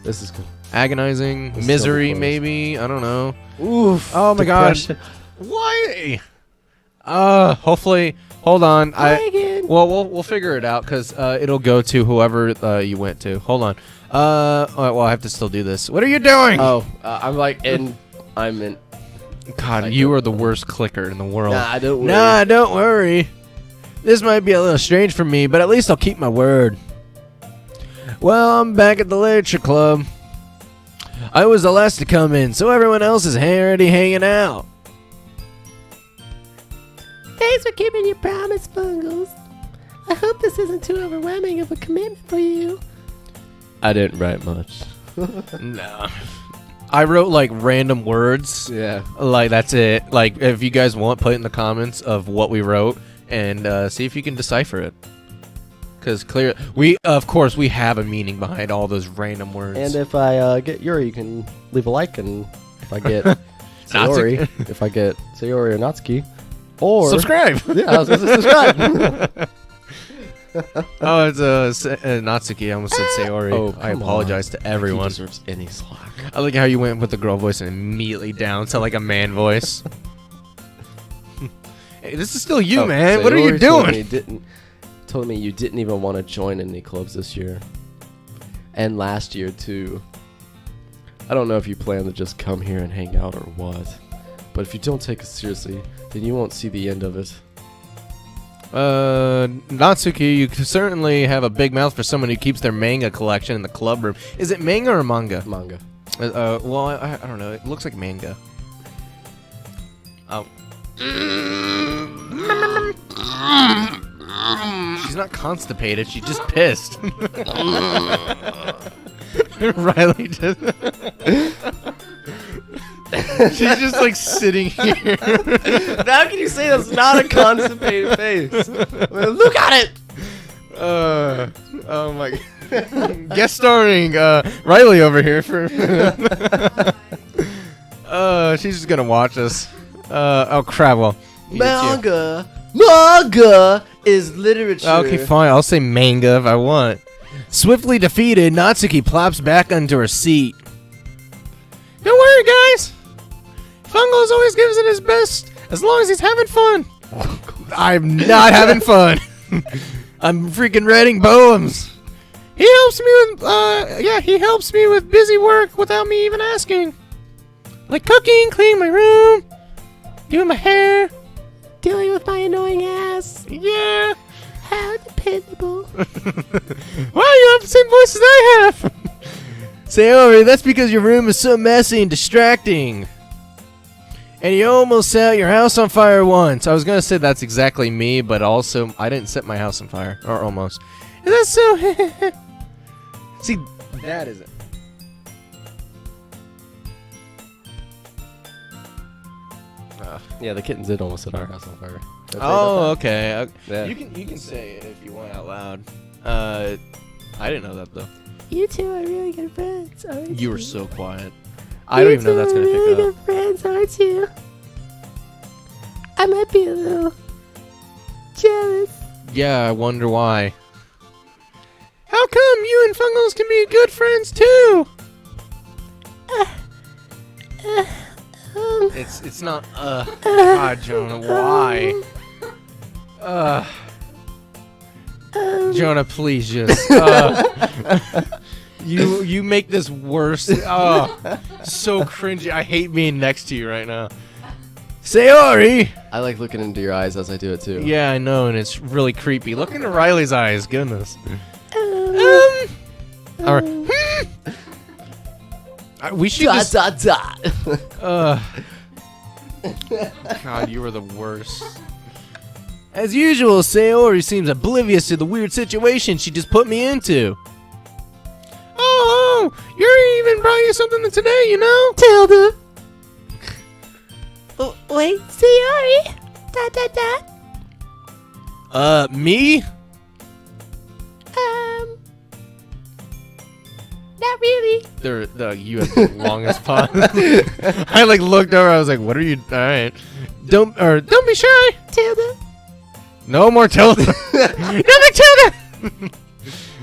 This is good. Agonizing, Let's misery, still be close. maybe. I don't know. Oof. Oh my depression. god. Why? Hopefully. Hold on. We'll figure it out because it'll go to whoever you went to. Hold on. Well, I have to still do this. What are you doing? Oh, I'm like in. I'm in. God, you are the worst clicker in the world. Nah, don't worry. Nah, don't worry. This might be a little strange for me, but at least I'll keep my word. Well, I'm back at the literature club. I was the last to come in, so everyone else is already hanging out. Thanks for keeping your promise, Fungles. I hope this isn't too overwhelming of a commitment for you. I didn't write much. No. I wrote like random words. Yeah. Like that's it. Like if you guys want, put it in the comments of what we wrote and see if you can decipher it. Because of course we have a meaning behind all those random words. And if I get Yuri, you can leave a like, and if I get Sayori, if I get Sayori or Natsuki, or subscribe. Yeah, I was gonna say subscribe. Oh, it's Natsuki. I almost said Sayori. Oh, I come apologize to everyone. He deserves any slack. I like how you went with the girl voice and immediately down to like a man voice. Hey, this is still you, man. What are you doing? Told me you didn't even want to join any clubs this year, and last year too. I don't know if you plan to just come here and hang out or what, but if you don't take us seriously, then you won't see the end of it. Natsuki, you certainly have a big mouth for someone who keeps their manga collection in the club room. Is it manga or manga? Manga. Well, I don't know. It looks like manga. Oh. She's not constipated. She's just pissed. Riley just... She's just like sitting here. How can you say that's not a constipated face? Look at it! Oh my... Guest starring Riley over here for... she's just gonna watch us. Oh crap, well... Manga is literature. Okay, fine. I'll say manga if I want. Swiftly defeated, Natsuki plops back onto her seat. Don't worry, guys. Fungos always gives it his best, as long as he's having fun. I'm not having fun. I'm freaking writing poems. He helps me with busy work without me even asking. Like cooking, cleaning my room, doing my hair, Dealing with my annoying ass. yeah. How dependable. Wow, you have the same voice as I have. Sayori, that's because your room is so messy and distracting. And you almost set your house on fire once. I was gonna say that's exactly me, but also I didn't set my house on fire, or almost. Is that so? See, that isn't. Yeah, the kittens did almost set our house on fire. Did I say Oh, okay. Yeah. You can say it if you want out loud. I didn't know that though. You two are really good friends, aren't you? You were so quiet. I don't even know that's gonna You two are really pick up. good friends, aren't you? I might be a little jealous. Yeah, I wonder why. How come you and Fungos can be good friends too? It's not God, Jonah, why? Jonah, please just you make this worse. So cringy. I hate being next to you right now. Sayori! I like looking into your eyes as I do it too. Yeah, I know, and it's really creepy. Look into Riley's eyes, goodness. Or, we should just. God, you were the worst. As usual, Sayori seems oblivious to the weird situation she just put me into. Oh, Yuri even brought you something today, you know? Tilda. Oh, wait, Sayori. Me? Not really. You have the longest pause. I looked over. I was like, "What are you?" All right, don't be shy. Tilda. No more Tilda. No more Tilda.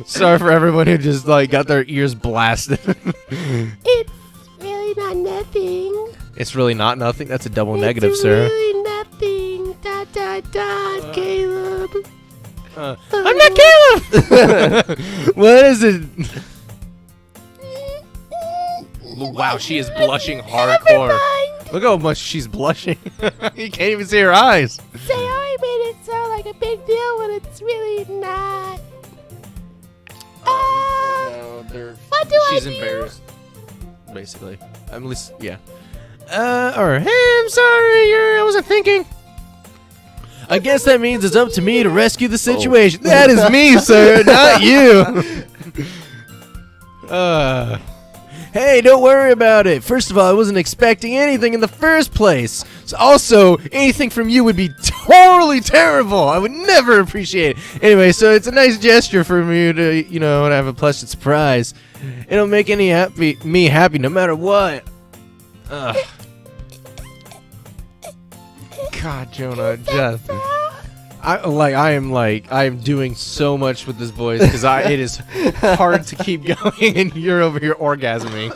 Sorry for everyone who just got their ears blasted. It's really not nothing. It's really not nothing. That's a double negative, sir. Really nothing. Caleb. I'm not Caleb. What is it? Wow, she is blushing hardcore. Look how much she's blushing. You can't even see her eyes. Sayori made it sound like a big deal when it's really not. What do she's I do? embarrassed, basically. At least, yeah. Or hey, I'm sorry, I wasn't thinking. I guess that means it's up to me to rescue the situation. Oh. That is me, sir, not you. Hey, don't worry about it. First of all, I wasn't expecting anything in the first place. So also, anything from you would be totally terrible. I would never appreciate it. Anyway, so it's a nice gesture for me to, to have a pleasant surprise. It'll make me happy no matter what. Ugh. God, Jonah, just I am doing so much with this voice because it is hard to keep going, and you're over here orgasming.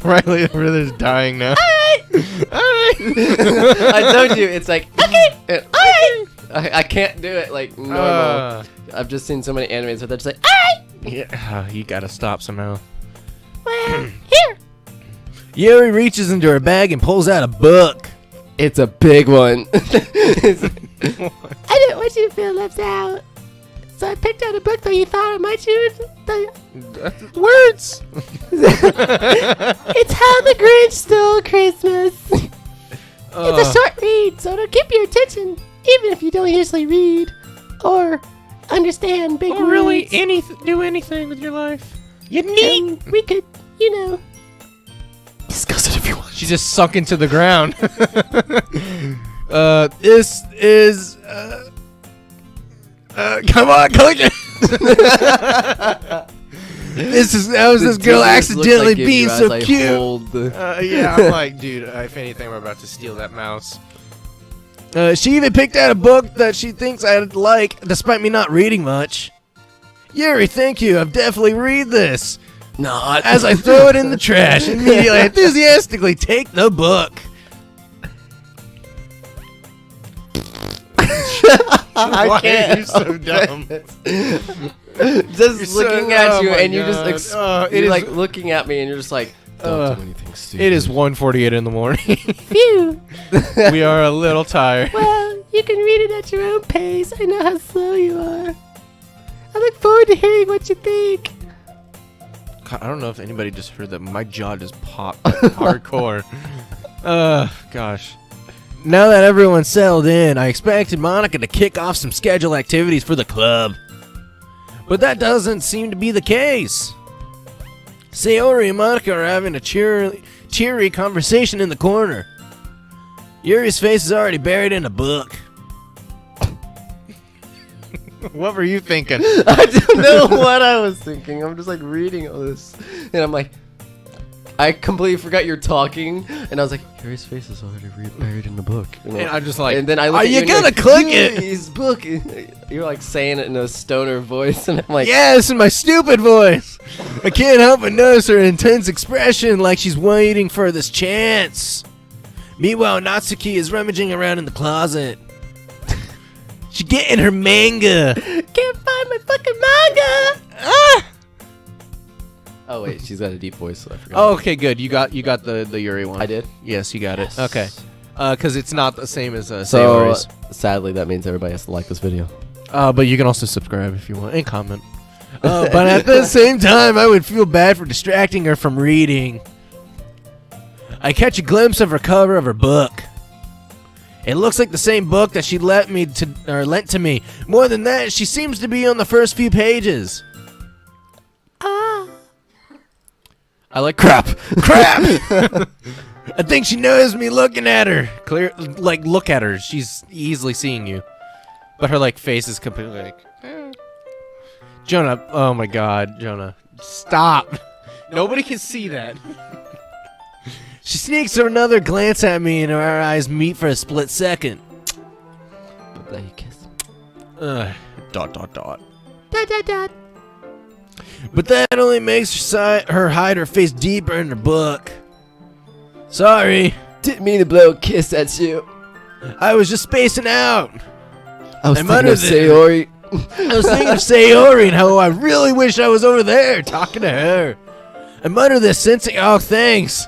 Riley over there's dying now. All right. I told you, it's like okay. All right. I can't do it like normal. I've just seen so many animes where they're just like all right. Yeah, you gotta stop somehow. Well, here. Yuri reaches into her bag and pulls out a book. It's a big one. I didn't want you to feel left out. So I picked out a book that you thought I might use. Words. It's How the Grinch Stole Christmas. It's a short read, so it'll keep your attention, even if you don't usually read or understand big words. Or really do anything with your life. You need. We could, Discuss it if you want. She just sunk into the ground. This is. Come on, click it. How is this girl accidentally being so cute? Yeah, I'm like, dude, if anything, we're about to steal that mouse. She even picked out a book that she thinks I'd like, despite me not reading much. Yuri, thank you. I've definitely read this. Not. As I throw it in the trash, immediately enthusiastically take the book. Why can't are you so dumb? Just looking at you, my and you God. just it you're is- like looking at me, and you're just like, don't do anything stupid. It is 1:48 in the morning. Phew. We are a little tired. Well, you can read it at your own pace. I know how slow you are. I look forward to hearing what you think. God, I don't know if anybody just heard that. My jaw just popped hardcore. Gosh. Now that everyone's settled in, I expected Monica to kick off some scheduled activities for the club. But that doesn't seem to be the case. Sayori and Monica are having a cheery conversation in the corner. Yuri's face is already buried in a book. What were you thinking? I don't know what I was thinking. I'm just like reading all this, and I'm like, I completely forgot you're talking, and I was like, Harry's face is already buried in the book. And I'm just like, and then I look are at you and you're gonna like, click it? His book. You're like saying it in a stoner voice, and I'm like, Yeah, this is my stupid voice. I can't help but notice her intense expression like she's waiting for this chance. Meanwhile, Natsuki is rummaging around in the closet. She's getting her manga. Can't find my fucking manga. Ah! Oh wait, she's got a deep voice, so I forgot. Oh, okay, good. You got the Yuri one. I did. Yes, you got Yes. it. Okay. Because it's not the same as So Sayori's. sadly, that means everybody has to like this video. But you can also subscribe if you want and comment. But at the same time, I would feel bad for distracting her from reading. I catch a glimpse of her cover of her book. It looks like the same book that she lent to me. More than that, she seems to be on the first few pages. Ah. I like crap. I think she knows me looking at her. Look at her. She's easily seeing you. But her face is completely like, Jonah, oh my God, Jonah, stop. Nobody can see that. She sneaks another glance at me and our eyes meet for a split second. But then you kiss. Dot. Dot, dot, dot. But that only makes her hide her face deeper in her book. Sorry, Didn't mean to blow a kiss at you. I was just spacing out. I was I'm thinking under of the- Sayori. I was thinking of Sayori and how I really wish I was over there talking to her. I'm under this sensing. Oh, thanks.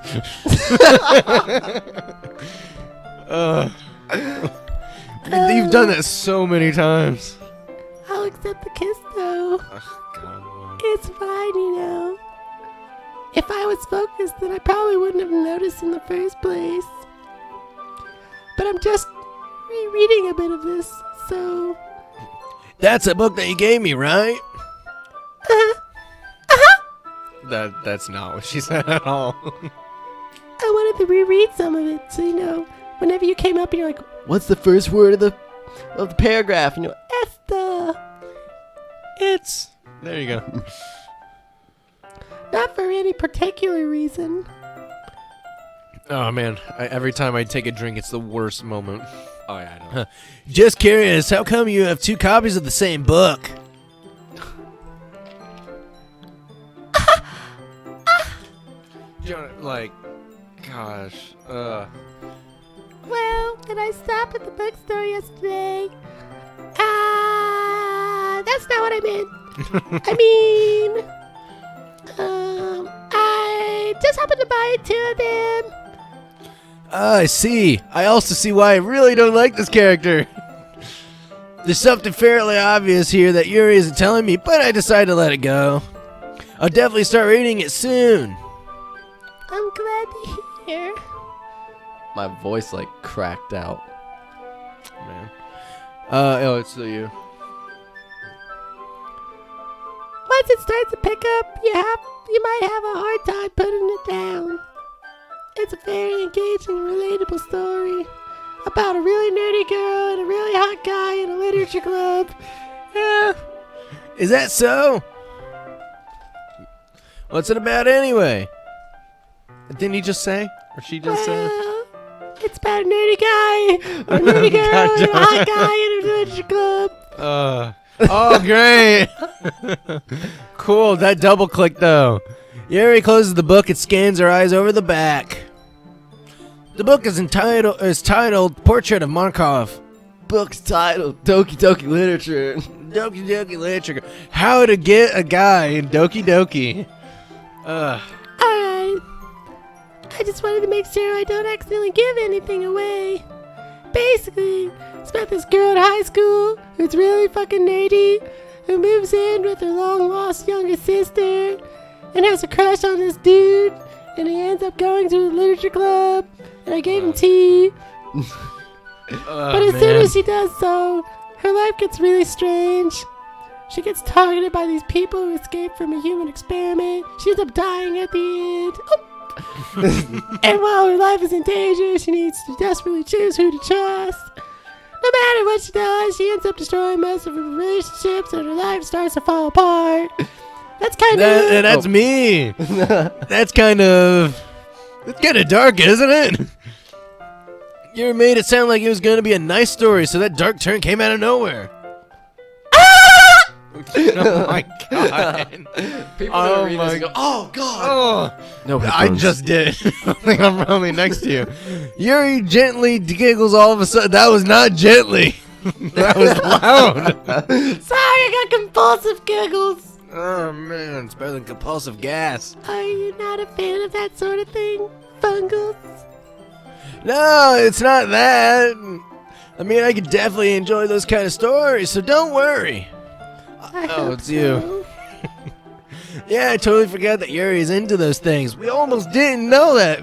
You've done that so many times. I'll accept the kiss, though. God, It's fine, you know. If I was focused, then I probably wouldn't have noticed in the first place. But I'm just rereading a bit of this, so... that's a book that you gave me, right? Uh-huh. That's not what she said at all. I wanted to reread some of it, so, you know, whenever you came up and you're like, What's the first word of the paragraph? And you're like, Esther! It's there you go. Not for any particular reason. Oh man, every time I take a drink, it's the worst moment. oh yeah, I know. Just curious, how come you have 2 copies of the same book? Jonah, gosh, Well, when I stopped at the bookstore yesterday, that's not what I meant. I mean, I just happened to buy 2 of them. I see. I also see why I really don't like this character. There's something fairly obvious here that Yuri isn't telling me, but I decided to let it go. I'll definitely start reading it soon. I'm glad to hear. My voice cracked out. Man. Oh, it's still you. Once it starts to pick up, you might have a hard time putting it down. It's a very engaging and relatable story about a really nerdy girl and a really hot guy in a literature club. Yeah. Is that so? What's it about anyway? Didn't he just say? Or she just say? Well, it's about a nerdy guy, or a nerdy girl, God, and a hot guy in a literature club. Oh, great. Cool, that double click though. Yuri closes the book and scans her eyes over the back. The book is titled Portrait of Markov. book's titled Doki Doki Literature. Doki Doki Literature. How to get a guy in Doki Doki. Alright. I just wanted to make sure I don't accidentally give anything away. Basically, it's about this girl in high school who's really fucking nerdy, who moves in with her long-lost younger sister, and has a crush on this dude, and he ends up going to a literature club, and I gave him tea. But as soon as she does so, her life gets really strange. She gets targeted by these people who escaped from a human experiment. She ends up dying at the end. Oh. And while her life is in danger, she needs to desperately choose who to trust. No matter what she does, she ends up destroying most of her relationships, and her life starts to fall apart. That's kind of... And that's me. That's kind of dark, isn't it? You made it sound like it was going to be a nice story, so that dark turn came out of nowhere. Oh my god. People oh read this and go, oh god. Oh, no, I just did. I think I'm probably next to you. Yuri gently giggles all of a sudden. That was not gently. That was loud. Sorry, I got compulsive giggles. Oh man, it's better than compulsive gas. Are you not a fan of that sort of thing, Fungles? No, it's not that. I mean, I could definitely enjoy those kind of stories, so don't worry. Oh, it's you. Yeah, I totally forgot that Yuri's into those things. We almost didn't know that,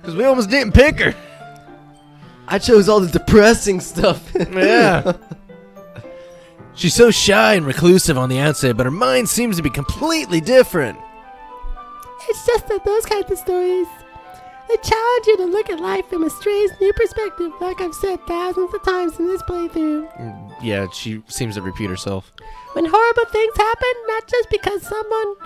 because we almost didn't pick her. I chose all the depressing stuff. Yeah. She's so shy and reclusive on the outside, but her mind seems to be completely different. It's just that those kinds of stories, they challenge you to look at life from a strange new perspective, like I've said thousands of times in this playthrough. Yeah, she seems to repeat herself. When horrible things happen, not just because someone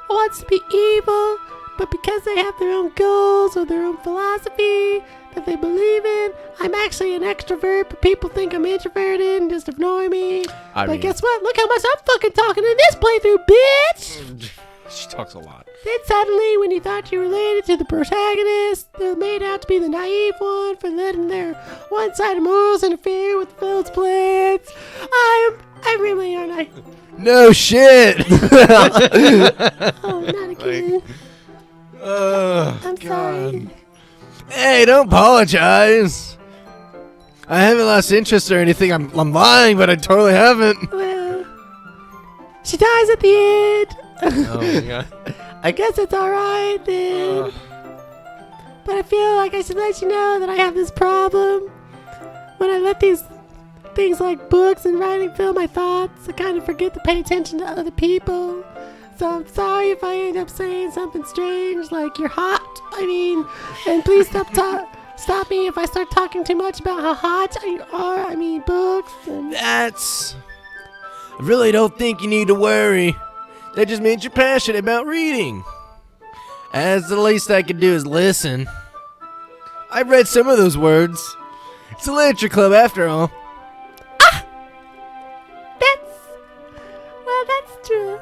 wants to be evil, but because they have their own goals or their own philosophy that they believe in. I'm actually an extrovert, but people think I'm introverted and just ignore me. But guess what? Look how much I'm fucking talking in this playthrough, bitch! She talks a lot. Then suddenly, when you thought you related to the protagonist, they're made out to be the naive one for letting their one-sided morals interfere with the villain's plans. I'm really, aren't I? No shit! Oh, not again. I'm sorry. Hey, don't apologize. I haven't lost interest or anything. I'm lying, but I totally haven't. Well, she dies at the end. Oh my god. I guess it's alright then. But I feel like I should let you know that I have this problem. When I let these things like books and writing fill my thoughts, I kind of forget to pay attention to other people. So I'm sorry if I end up saying something strange like you're hot. And please stop me if I start talking too much about how hot you are. Books and... I really don't think you need to worry. That just means you're passionate about reading. As the least I could do is listen. I've read some of those words. It's a literature club after all. That's true.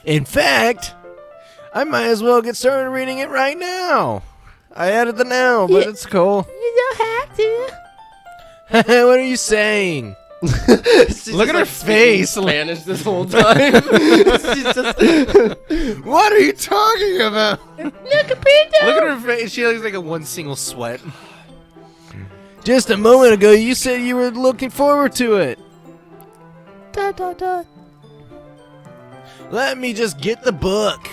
In fact, I might as well get started reading it right now. I added the now, but it's cool. You don't have to. What are you saying? Look at her face. Spanish this whole time. She's just... What are you talking about? Look at her face. She looks like a one single sweat. Just a moment ago, you said you were looking forward to it. Dot. Let me just get the book.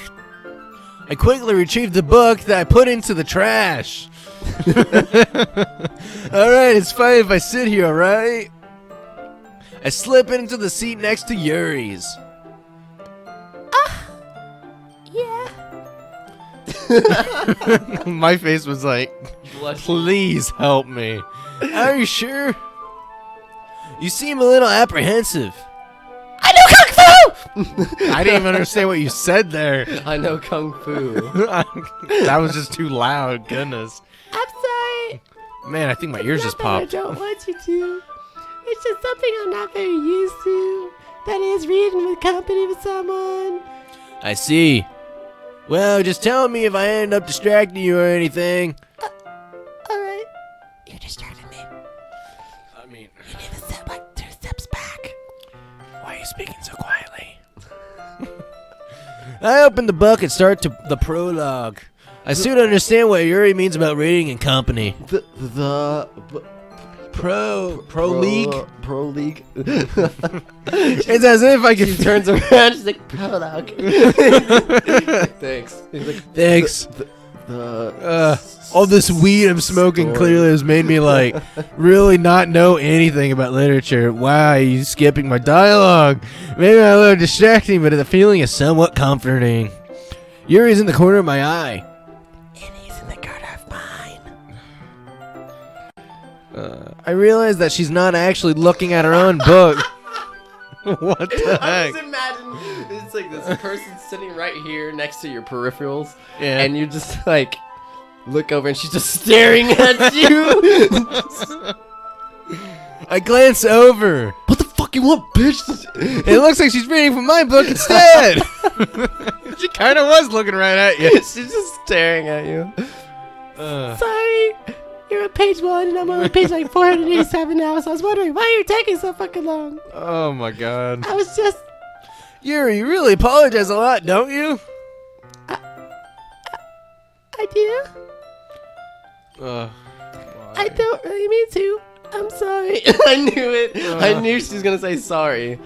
I quickly retrieved the book that I put into the trash. Alright, it's fine if I sit here, alright? I slip into the seat next to Yuri's. Yeah. My face was like, please help me. Are you sure? You seem a little apprehensive. I know Kung Fu! I didn't even understand what you said there. I know Kung Fu. That was just too loud, goodness. I'm sorry. Man, I think my ears just Not that popped. I don't want you to. It's just something I'm not very used to. That is reading with company with someone. I see. Well, just tell me if I end up distracting you or anything. Alright. You distracted me. I mean... You you speaking so quietly? I open the book and start to the prologue. I soon understand what Yuri means about rating and company. Pro league. Pro league. It's as if I could. She turns around. She's like, prologue. Thanks. He's like, Thanks. All this weed I'm smoking story. clearly has made me like really not know anything about literature. Why are you skipping my dialogue? Maybe I'm a little distracting, but the feeling is somewhat comforting. Yuri's in the corner of my eye. And he's in the corner of mine. I realize that she's not actually looking at her own book. What the I heck? just imagine it's like this person sitting right here next to your peripherals, Yeah. and you just like look over, and she's just staring at you. I glance over. What the fuck you want, bitch? It looks like she's reading from my book instead. She kind of was looking right at you. She's just staring at you. Sorry. You're on page 1 and I'm on page like 487 now, so I was wondering why you're taking so fucking long. Oh my god. I was just... Yuri, you really apologize a lot, don't you? I do? Why? I don't really mean to. I'm sorry. I knew it. I knew she was gonna say sorry.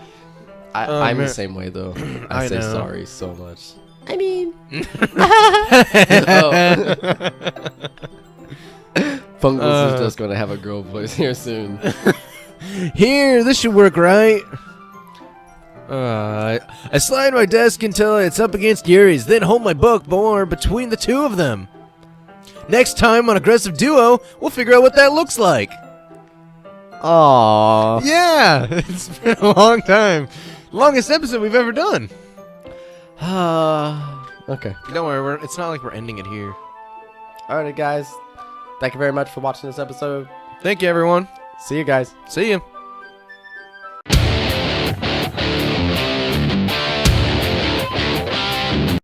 I'm man. the same way though. I I say know. sorry so much. I mean... Fungus is just gonna have a girl voice here soon. Here, this should work, right? I slide my desk until it's up against Yuri's, then hold my book more between the two of them. Next time on Aggressive Duo, we'll figure out what that looks like. Aww. Yeah, it's been a long time. Longest episode we've ever done. Okay. Don't worry, it's not like we're ending it here. Alrighty, guys. Thank you very much for watching this episode. Thank you, everyone. See you guys. See you.